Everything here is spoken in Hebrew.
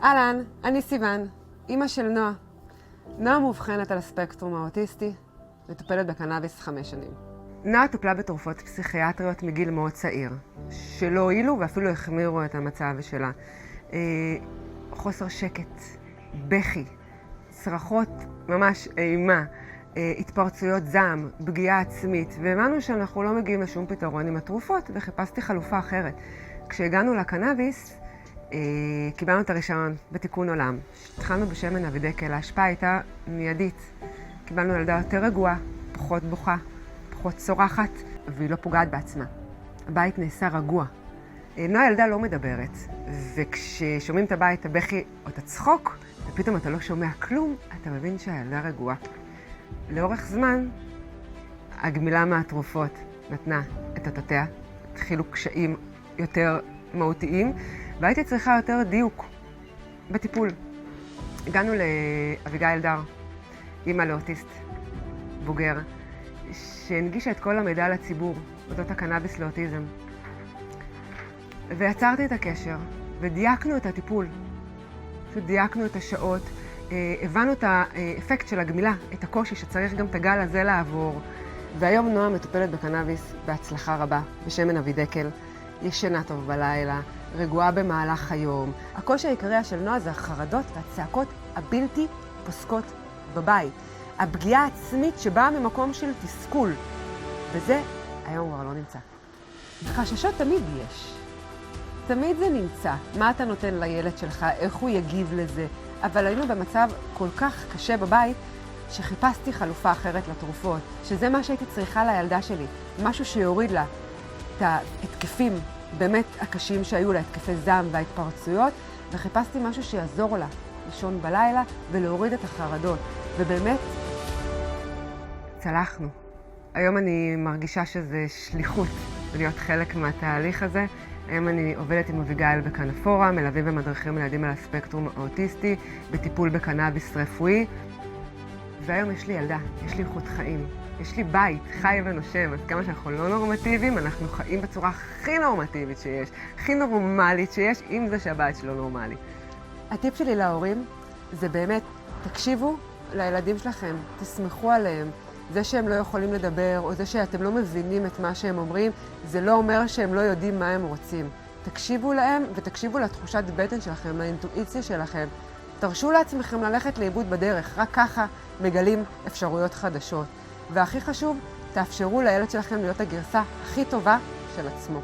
אהלן, אני סיוון, אמא של נועה. נועה מאובחנת על הספקטרום האוטיסטי, מטופלת בקנאביס 5 שנים. נועה טופלה בתרופות פסיכיאטריות מגיל מאוד צעיר, שלא הועילו ואפילו החמירו את המצב שלה. חוסר שקט, בכי, צרחות ממש אימה, התפרצויות זעם, פגיעה עצמית, והאמנו שאנחנו לא מגיעים לשום פתרון עם התרופות, וחיפשתי חלופה אחרת. כשהגענו לקנאביס, קיבלנו את הרישיון בתיקון עולם. התחלנו בשמן אבידקל, ההשפעה הייתה מיידית. קיבלנו ילדה יותר רגועה, פחות בוכה, פחות צורחת, והיא לא פוגעת בעצמה. הבית נעשה רגוע. נועה ילדה לא מדברת, וכששומעים את הבית, הבכי או את הצחוק, ופתאום אתה לא שומע כלום, אתה מבין שהילדה רגועה. לאורך זמן, הגמילה מהתרופות נתנה את אותותיה, התחילו קשיים יותר מהותיים, והייתי צריכה יותר דיוק בטיפול. הגענו לאביגיל דר, אימא לאוטיסט, בוגר, שהנגישה את כל המידע לציבור, אודות הקנאביס לאוטיזם. ויצרתי את הקשר, ודייקנו את הטיפול. פשוט דייקנו את השעות, הבנו את האפקט של הגמילה, את הקושי שצריך גם את הגל הזה לעבור. והיום נועה מטופלת בקנאביס בהצלחה רבה, בשמן אבידקל, ישנה טוב בלילה, רגועה במהלך היום. הקושי העיקרי של נועה זה החרדות והצעקות הבלתי פוסקות בבית. הפגיעה העצמית שבאה ממקום של תסכול, וזה היום כבר לא נמצא. חששות תמיד יש. תמיד זה נמצא. מה אתה נותן לילד שלך, איך הוא יגיב לזה. אבל היינו במצב כל כך קשה בבית, שחיפשתי חלופה אחרת לתרופות, שזה מה שהייתי צריכה לילדה שלי. משהו שיוריד לה את ההתקפים באמת הקשים שהיו לה, התקפי זעם וההתפרצויות, וחיפשתי משהו שיעזור לה לישון בלילה ולהוריד את החרדות. ובאמת, צלחנו. היום אני מרגישה שזה שליחות להיות חלק מהתהליך הזה. היום אני עובדת עם אביגיל בקנפורה, מלווים ומדריכים ילדים על הספקטרום האוטיסטי, בטיפול בקנאביס רפואי. והיום יש לי ילדה, יש לי איכות חיים, יש לי בית, חי ונושם. אז כמה שאנחנו לא נורמטיביים, אנחנו חיים בצורה הכי נורמטיבית שיש, הכי נורמלית שיש, עם זה שהבית שלו נורמלי. הטיפ שלי להורים זה באמת, תקשיבו לילדים שלכם, תסמכו עליהם. זה שהם לא יכולים לדבר, או זה שאתם לא מבינים את מה שהם אומרים, זה לא אומר שהם לא יודעים מה הם רוצים. תקשיבו להם ותקשיבו לתחושת בטן שלכם, לאינטואיציה שלכם. תרשו לעצמכם ללכת לאיבוד בדרך, רק ככה מגלים אפשרויות חדשות. והכי חשוב, תאפשרו לילד שלכם להיות הגרסה הכי טובה של עצמו.